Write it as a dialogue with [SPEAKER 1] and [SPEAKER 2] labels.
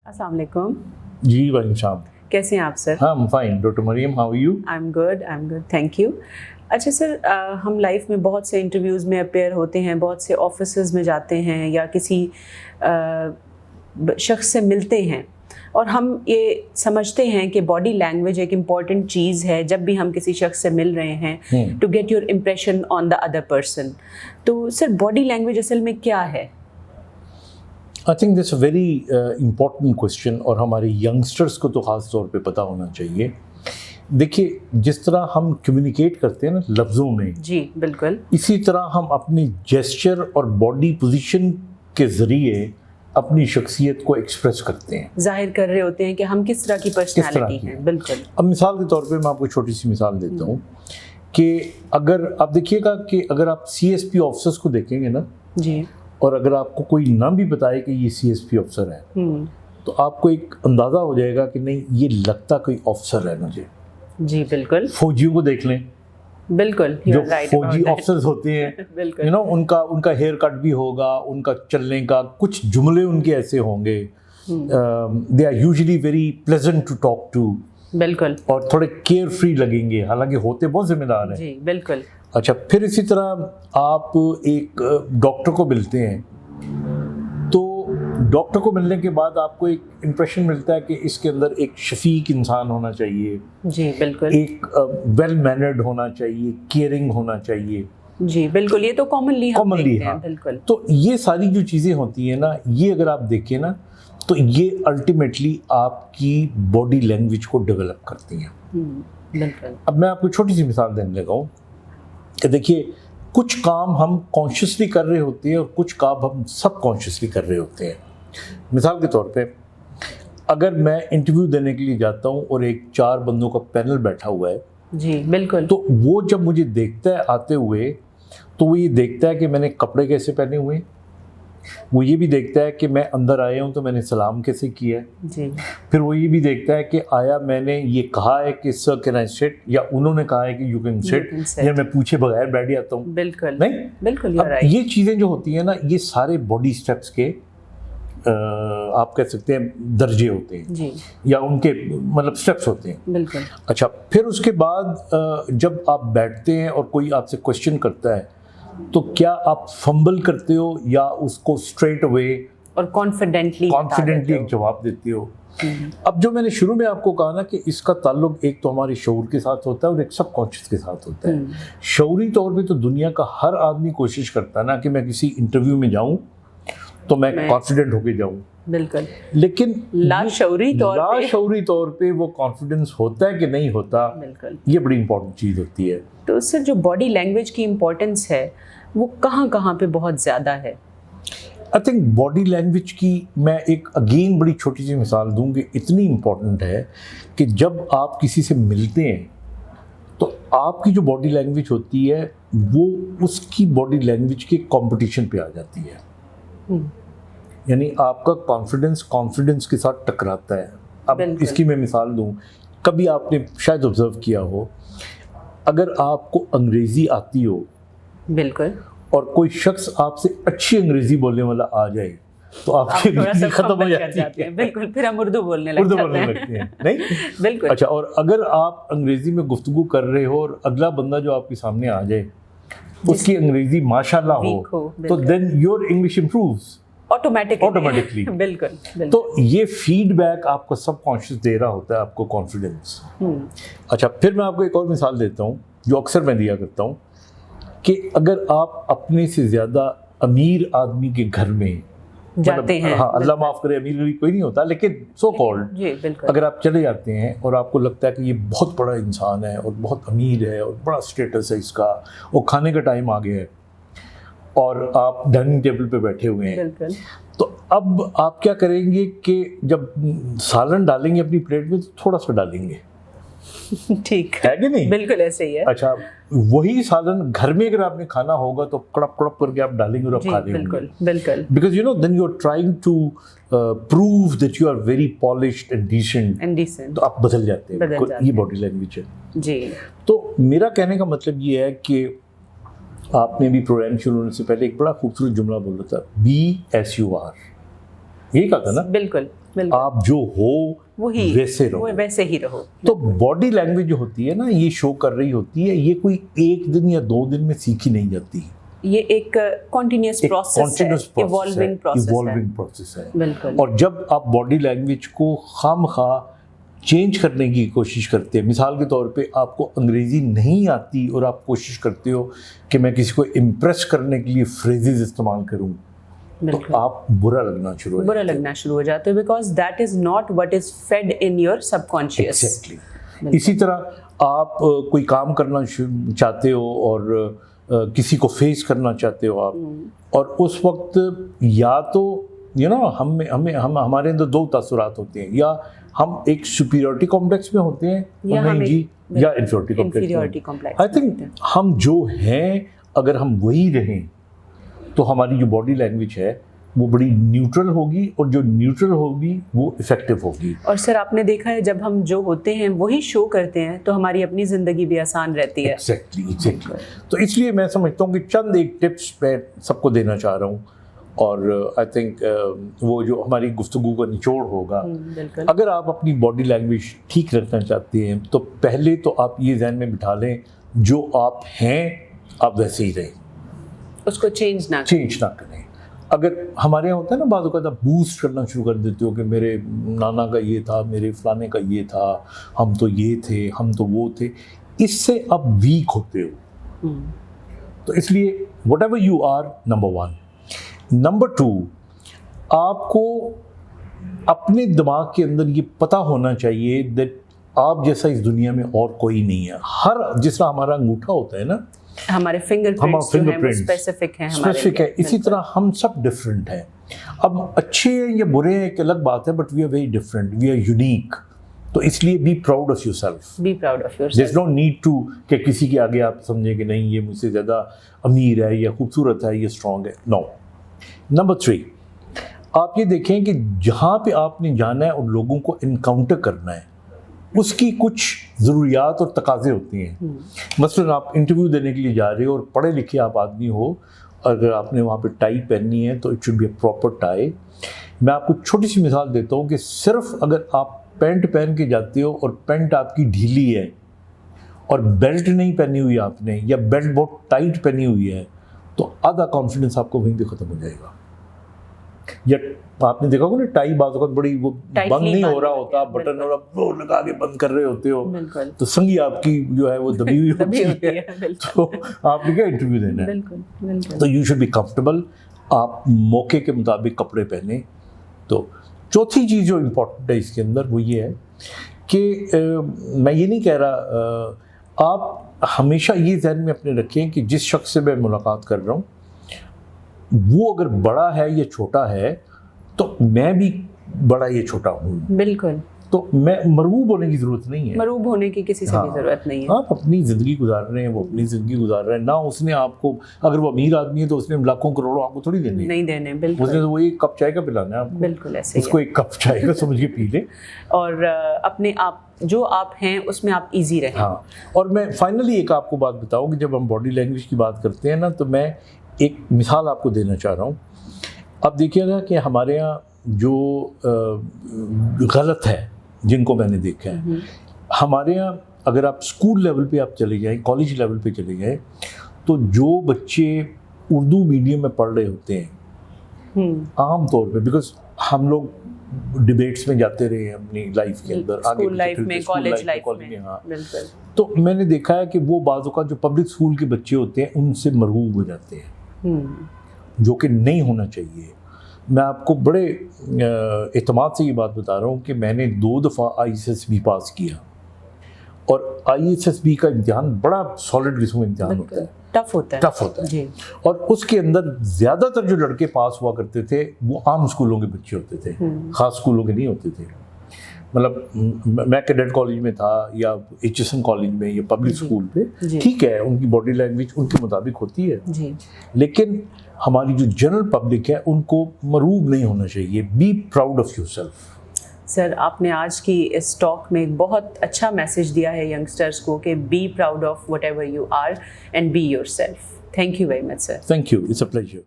[SPEAKER 1] السلام علیکم.
[SPEAKER 2] جی وعلیکم السلام.
[SPEAKER 1] کیسے ہیں آپ سر؟
[SPEAKER 2] ہاں fine. Doctor Maryam how you?
[SPEAKER 1] I am good thank you. اچھا سر، ہم لائف میں بہت سے انٹرویوز میں اپیئر ہوتے ہیں، بہت سے آفیسز میں جاتے ہیں یا کسی شخص سے ملتے ہیں، اور ہم یہ سمجھتے ہیں کہ باڈی لینگویج ایک امپورٹنٹ چیز ہے جب بھی ہم کسی شخص سے مل رہے ہیں، to get your impression on the other person. تو سر باڈی لینگویج اصل میں کیا ہے؟
[SPEAKER 2] I think this a very important question, اور ہمارے ینگسٹرس کو تو خاص طور پہ پتہ ہونا چاہیے. دیکھیے، جس طرح ہم کمیونیکیٹ کرتے ہیں نا لفظوں میں،
[SPEAKER 1] جی بالکل،
[SPEAKER 2] اسی طرح ہم اپنی جیسچر اور باڈی پوزیشن کے ذریعے اپنی شخصیت کو ایکسپریس کرتے ہیں،
[SPEAKER 1] ظاہر کر رہے ہوتے ہیں کہ ہم کس طرح کی پرسنالٹی ہیں. بالکل.
[SPEAKER 2] اب مثال کے طور پہ میں آپ کو چھوٹی سی مثال دیتا ہوں کہ اگر آپ دیکھیے گا کہ اگر آپ سی ایس پی آفیسرس کو دیکھیں گے نا،
[SPEAKER 1] جی،
[SPEAKER 2] اور اگر آپ کو کوئی نام بھی بتائے کہ یہ سی ایس پی آفیسر ہے، تو آپ کو ایک اندازہ ہو جائے گا کہ نہیں یہ لگتا کوئی آفیسر ہے مجھے.
[SPEAKER 1] جی بالکل.
[SPEAKER 2] فوجیوں کو دیکھ لیں،
[SPEAKER 1] بالکل
[SPEAKER 2] جو فوجی آفیسرز ہوتے ہیں،
[SPEAKER 1] بالکل،
[SPEAKER 2] ان کا ہیئر کٹ بھی ہوگا، ان کا چلنے کا کچھ جملے ان کے ایسے ہوں گے، they are usually very pleasant to talk to,
[SPEAKER 1] بالکل، اور
[SPEAKER 2] تھوڑے کیئر فری لگیں گے، حالانکہ ہوتے بہت ذمہ دار ہیں.
[SPEAKER 1] جی بالکل.
[SPEAKER 2] اچھا، پھر اسی طرح آپ ایک ڈاکٹر کو ملتے ہیں، تو ڈاکٹر کو ملنے کے بعد آپ کو ایک امپریشن ملتا ہے کہ اس کے اندر ایک شفیق انسان ہونا چاہیے.
[SPEAKER 1] جی بالکل.
[SPEAKER 2] ایک ویل مینرڈ ہونا چاہیے، کیئرنگ ہونا چاہیے.
[SPEAKER 1] جی بالکل، یہ تو کامنلی
[SPEAKER 2] ہاں.
[SPEAKER 1] بالکل.
[SPEAKER 2] تو یہ ساری جو چیزیں ہوتی ہیں نا، یہ اگر آپ دیکھیں نا، تو یہ الٹیمیٹلی آپ کی باڈی لینگویج کو ڈیولپ کرتی ہیں.
[SPEAKER 1] بالکل.
[SPEAKER 2] اب میں آپ کو چھوٹی سی مثال دینے لگا ہوں کہ دیکھیے، کچھ کام ہم کانشیسلی کر رہے ہوتے ہیں اور کچھ کام ہم سب کانشیسلی کر رہے ہوتے ہیں. مثال کے طور پہ اگر میں انٹرویو دینے کے لیے جاتا ہوں اور ایک 4 بندوں کا پینل بیٹھا ہوا ہے،
[SPEAKER 1] جی بالکل،
[SPEAKER 2] تو وہ جب مجھے دیکھتا ہے آتے ہوئے، تو وہ یہ دیکھتا ہے کہ میں نے کپڑے کیسے پہنے ہوئے ہیں، وہ یہ بھی دیکھتا ہے کہ میں اندر آیا ہوں تو میں نے سلام کیسے کیا ہے.
[SPEAKER 1] جی.
[SPEAKER 2] پھر وہ یہ بھی دیکھتا ہے کہ آیا میں نے یہ کہا ہے کہ سر کین آئی سٹ، یا انہوں نے کہا ہے کہ یو کین سٹ، یا میں پوچھے بغیر بیٹھ جاتا ہوں.
[SPEAKER 1] بالکل
[SPEAKER 2] نہیں،
[SPEAKER 1] بالکل.
[SPEAKER 2] اب یہ چیزیں جو ہوتی ہیں نا، یہ سارے باڈی اسٹیپس کے آپ کہہ سکتے ہیں درجے ہوتے ہیں،
[SPEAKER 1] جی،
[SPEAKER 2] یا ان کے مطلب اسٹیپس ہوتے ہیں.
[SPEAKER 1] بالکل.
[SPEAKER 2] اچھا، پھر اس کے بعد جب آپ بیٹھتے ہیں اور کوئی آپ سے کوشچن کرتا ہے، تو کیا آپ فمبل کرتے ہو یا اس کو اسٹریٹ اوے
[SPEAKER 1] اور کانفیڈنٹلی
[SPEAKER 2] ایک جواب دیتے ہو؟ اب جو میں نے شروع میں آپ کو کہا نا کہ اس کا تعلق ایک تو ہمارے شعور کے ساتھ ہوتا ہے اور ایک سب کانشیس کے ساتھ ہوتا ہے. شعوری طور پہ تو دنیا کا ہر آدمی کوشش کرتا ہے نا کہ میں کسی انٹرویو میں جاؤں تو میں کانفیڈنٹ ہو کے جاؤں.
[SPEAKER 1] بالکل.
[SPEAKER 2] لیکن
[SPEAKER 1] لاشعوری
[SPEAKER 2] طور پہ وہ کانفیڈنس ہوتا ہے کہ نہیں ہوتا،
[SPEAKER 1] بالکل،
[SPEAKER 2] یہ بڑی امپورٹنٹ چیز ہوتی ہے.
[SPEAKER 1] تو سر جو باڈی لینگویج کی امپورٹنس ہے وہ کہاں کہاں پہ بہت زیادہ ہے؟
[SPEAKER 2] آئی تھنک باڈی لینگویج کی میں ایک اگین بڑی چھوٹی سی مثال دوں کہ اتنی امپورٹنٹ ہے کہ جب آپ کسی سے ملتے ہیں تو آپ کی جو باڈی لینگویج ہوتی ہے وہ اس کی باڈی لینگویج کے کمپٹیشن پہ آ جاتی ہے. یعنی آپ کا کانفیڈنس کے ساتھ ٹکراتا ہے. اب اس کی میں مثال دوں، کبھی آپ نے شاید آبزرو کیا ہو، اگر آپ کو انگریزی آتی ہو،
[SPEAKER 1] بالکل، اور
[SPEAKER 2] کوئی شخص آپ سے اچھی انگریزی بولنے والا آ جائے تو آپ کی انگریزی ختم ہو جاتی ہے.
[SPEAKER 1] بالکل، پھر ہم اردو بولنے لگتے ہیں.
[SPEAKER 2] نہیں،
[SPEAKER 1] بالکل.
[SPEAKER 2] اچھا، اور اگر آپ انگریزی میں گفتگو کر رہے ہو اور اگلا بندہ جو آپ کے سامنے آ جائے اس کی انگریزی ماشاءاللہ ہو، تو دین یور انگلش امپرووز آٹومیٹکلی.
[SPEAKER 1] بالکل.
[SPEAKER 2] تو یہ فیڈ بیک آپ کو سب کانشیس دے رہا ہوتا ہے آپ کو کانفیڈنس. اچھا، پھر میں آپ کو ایک اور مثال دیتا ہوں جو اکثر میں دیا کرتا ہوں کہ اگر آپ اپنے سے زیادہ امیر آدمی کے گھر میں
[SPEAKER 1] جاتے ہیں،
[SPEAKER 2] ہاں اللہ معاف کرے امیر کوئی نہیں ہوتا لیکن سو کالڈ، اگر آپ چلے جاتے ہیں اور آپ کو لگتا ہے کہ یہ بہت بڑا انسان ہے اور بہت امیر ہے اور بڑا اسٹیٹس ہے اس کا، وہ کھانے کا ٹائم آ گیا ہے اور آپ ڈائننگ ٹیبل پہ بیٹھے ہوئے ہیں، تو اب آپ کیا کریں گے کہ جب سالن ڈالیں گے اپنی پلیٹ میں تو تھوڑا سا ڈالیں گے.
[SPEAKER 1] ٹھیک
[SPEAKER 2] ہے کہ نہیں؟
[SPEAKER 1] بالکل ایسے ہی ہے. اچھا،
[SPEAKER 2] وہی سالن گھر میں اگر آپ نے کھانا ہوگا تو کڑپ کڑپ کر کے آپ ڈالیں گے اور آپ کھا لیں گے.
[SPEAKER 1] بالکل.
[SPEAKER 2] Because you know then you are trying to prove that you are very polished and decent, تو آپ بدل جاتے ہیں. یہ باڈی لینگویج ہے.
[SPEAKER 1] جی.
[SPEAKER 2] تو میرا کہنے کا مطلب یہ ہے کہ آپ نے بھی پروگرام شروع ہونے سے پہلے ایک بڑا خوبصورت جملہ بولا تھا، بی ایس یو آر. یہی کہا تھا نا,
[SPEAKER 1] بالکل بالکل,
[SPEAKER 2] آپ جو ہو
[SPEAKER 1] وہی
[SPEAKER 2] ویسے رہو,
[SPEAKER 1] ویسے ہی رہو.
[SPEAKER 2] تو باڈی لینگویج جو ہوتی ہے نا, یہ شو کر رہی ہوتی ہے, یہ کوئی ایک دن یا 2 دن میں سیکھی نہیں جاتی,
[SPEAKER 1] یہ ایک کنٹینیوس پروسیس ہے, ایوالونگ
[SPEAKER 2] پروسیس ہے.
[SPEAKER 1] بالکل.
[SPEAKER 2] اور جب آپ باڈی لینگویج کو خواہ چینج کرنے کی کوشش کرتے ہیں, مثال کے طور پہ آپ کو انگریزی نہیں آتی اور آپ کوشش کرتے ہو کہ میں کسی کو امپریس کرنے کے لیے فریزز استعمال کروں, تو آپ برا لگنا شروع
[SPEAKER 1] ہو جاتے ہو, because that is not what is fed in your subconscious.
[SPEAKER 2] اسی طرح آپ کوئی کام کرنا چاہتے ہو اور کسی کو فیس کرنا چاہتے ہو آپ, اور اس وقت یا تو ہمارے اندر 2 تاثرات ہوتے ہیں, یا ہم ایک سپیریورٹی کمپلیکس میں ہوتے ہیں یا انفیریورٹی کمپلیکس. آئی تھنک ہم جو ہیں اگر ہم وہی رہیں تو ہماری جو باڈی لینگویج ہے وہ بڑی نیوٹرل ہوگی, اور جو نیوٹرل ہوگی وہ افیکٹو ہوگی.
[SPEAKER 1] اور سر آپ نے دیکھا ہے جب ہم جو ہوتے ہیں وہی شو کرتے ہیں تو ہماری اپنی زندگی بھی آسان رہتی ہے.
[SPEAKER 2] ایگزیکٹلی. تو اس لیے میں سمجھتا ہوں کہ چند ایک ٹپس میں سب کو دینا چاہ رہا ہوں, اور آئی تھنک وہ جو ہماری گفتگو کا نچوڑ ہوگا, اگر آپ اپنی باڈی لینگویج ٹھیک رکھنا چاہتے ہیں تو پہلے تو آپ یہ ذہن میں بٹھا لیں جو آپ ہیں آپ ویسے ہی رہیں,
[SPEAKER 1] اس کو چینج نہ
[SPEAKER 2] کریں. اگر ہمارے یہاں ہوتا ہے نا بعض اوقات آپ بوسٹ کرنا شروع کر دیتے ہو کہ میرے نانا کا یہ تھا, میرے فلانے کا یہ تھا, ہم تو یہ تھے, ہم تو وہ تھے, اس سے آپ ویک ہوتے ہو. تو اس لیے whatever you are, number 1. Number 2, آپ کو اپنے دماغ کے اندر یہ پتہ ہونا چاہیے دیٹ آپ جیسا اس دنیا میں اور کوئی نہیں ہے. جس طرح ہمارا انگوٹھا ہوتا ہے نا,
[SPEAKER 1] ہمارے فنگر پرنٹس اسپیسیفک ہیں,
[SPEAKER 2] اسی طرح ہم سب ڈفرینٹ ہیں. اب اچھے ہیں یا برے ہیں ایک الگ بات ہے, but we are very different, we are unique. تو اس لیے be proud of yourself. There is no need to کہ کسی کے آگے آپ سمجھیں کہ نہیں یہ مجھ سے زیادہ امیر ہے یا خوبصورت ہے, یہ اسٹرانگ ہے. نو. نمبر 3, آپ یہ دیکھیں کہ جہاں پہ آپ نے جانا ہے اور لوگوں کو انکاؤنٹر کرنا ہے, اس کی کچھ ضروریات اور تقاضے ہوتے ہیں. مثلاً آپ انٹرویو دینے کے لیے جا رہے ہو اور پڑھے لکھے آپ آدمی ہو, اگر آپ نے وہاں پہ ٹائی پہننی ہے تو it should be a proper tie. میں آپ کو چھوٹی سی مثال دیتا ہوں کہ صرف اگر آپ پینٹ پہن کے جاتے ہو اور پینٹ آپ کی ڈھیلی ہے اور بیلٹ نہیں پہنی ہوئی آپ نے, یا بیلٹ بہت ٹائٹ پہنی ہوئی ہے, تو آدھا کانفیڈنس آپ کو وہیں پہ ختم ہو جائے گا. یا آپ نے دیکھا ہوگا نا ٹائی بعض اوقات بڑی وہ بند نہیں ہو رہا ہوتا, بٹن اور آپ وہ لگا کے بند کر رہے ہوتے ہو, تو سنگی آپ کی جو ہے وہ دبی ہوئی ہوتی ہے, تو آپ نے کیا انٹرویو دینا ہے. تو یو شوڈ بی کمفرٹیبل, آپ موقع کے مطابق کپڑے پہنیں. تو چوتھی چیز جو امپورٹنٹ ہے اس کے اندر وہ یہ ہے کہ میں یہ نہیں کہہ رہا, آپ ہمیشہ یہ ذہن میں اپنے رکھیں کہ جس شخص سے میں ملاقات کر رہا ہوں وہ اگر بڑا ہے یا چھوٹا ہے تو میں بھی بڑا یا چھوٹا ہوں.
[SPEAKER 1] بالکل.
[SPEAKER 2] تو میں مرغوب ہونے کی ضرورت نہیں ہے,
[SPEAKER 1] مرغوب ہونے کی کسی سے بھی ضرورت نہیں ہے.
[SPEAKER 2] آپ اپنی زندگی گزار رہے ہیں, وہ اپنی زندگی گزار رہے ہیں. نہ اس نے آپ کو, اگر وہ امیر آدمی ہے تو اس نے لاکھوں کروڑوں آپ کو تھوڑی دینے,
[SPEAKER 1] نہیں دینے. بالکل.
[SPEAKER 2] اس نے تو وہ ایک کپ چائے کا پلانا ہے آپ کو.
[SPEAKER 1] بالکل ایسے
[SPEAKER 2] اس کو ایک کپ چائے کا سمجھ کے پی لیں,
[SPEAKER 1] اور اپنے آپ جو آپ ہیں اس میں آپ ایزی رہیں.
[SPEAKER 2] ہاں. اور میں فائنلی ایک آپ کو بات بتاؤں کہ جب ہم باڈی لینگویج کی بات کرتے ہیں نا, تو میں ایک مثال آپ کو دینا چاہ رہا ہوں. اب دیکھیے گا کہ ہمارے یہاں جو غلط ہے, جن کو میں نے دیکھا ہے, ہمارے یہاں اگر آپ اسکول لیول پہ آپ چلے جائیں, کالج لیول پہ چلے جائیں, تو جو بچے اردو میڈیم میں پڑھ رہے ہوتے ہیں عام طور پہ, بیکاز ہم لوگ ڈبیٹس میں جاتے رہے ہیں اپنی لائف کے اندر,
[SPEAKER 1] اسکول لائف میں, کالج لائف میں,
[SPEAKER 2] ہاں, تو میں نے دیکھا ہے کہ وہ بعض اوقات جو پبلک اسکول کے بچے ہوتے ہیں ان سے مرغوب ہو جاتے ہیں, جو کہ نہیں ہونا چاہیے. میں آپ کو بڑے اعتماد سے یہ بات بتا رہا ہوں کہ میں نے 2 دفعہ ISSB پاس کیا, اور ISSB کا امتحان بڑا سالڈ قسم کا امتحان ہوتا ہے,
[SPEAKER 1] ٹف ہوتا ہے
[SPEAKER 2] جی. اور اس کے اندر زیادہ تر جو لڑکے پاس ہوا کرتے تھے وہ عام اسکولوں کے بچے ہوتے تھے, خاص اسکولوں کے نہیں ہوتے تھے. مطلب میں کیڈٹ کالج میں تھا یا HSN کالج میں یا پبلک اسکول پہ, ٹھیک ہے ان کی باڈی لینگویج ان کے مطابق ہوتی ہے, لیکن ہماری جو جنرل پبلک ہے ان کو مرغوب نہیں ہونا چاہیے. Be proud of yourself.
[SPEAKER 1] Sir آپ نے آج کی اس ٹاک میں ایک بہت اچھا میسج دیا ہے ینگسٹرز کو کہ be proud of whatever you are and be yourself. Thank you very much sir.
[SPEAKER 2] Thank you, it's a pleasure.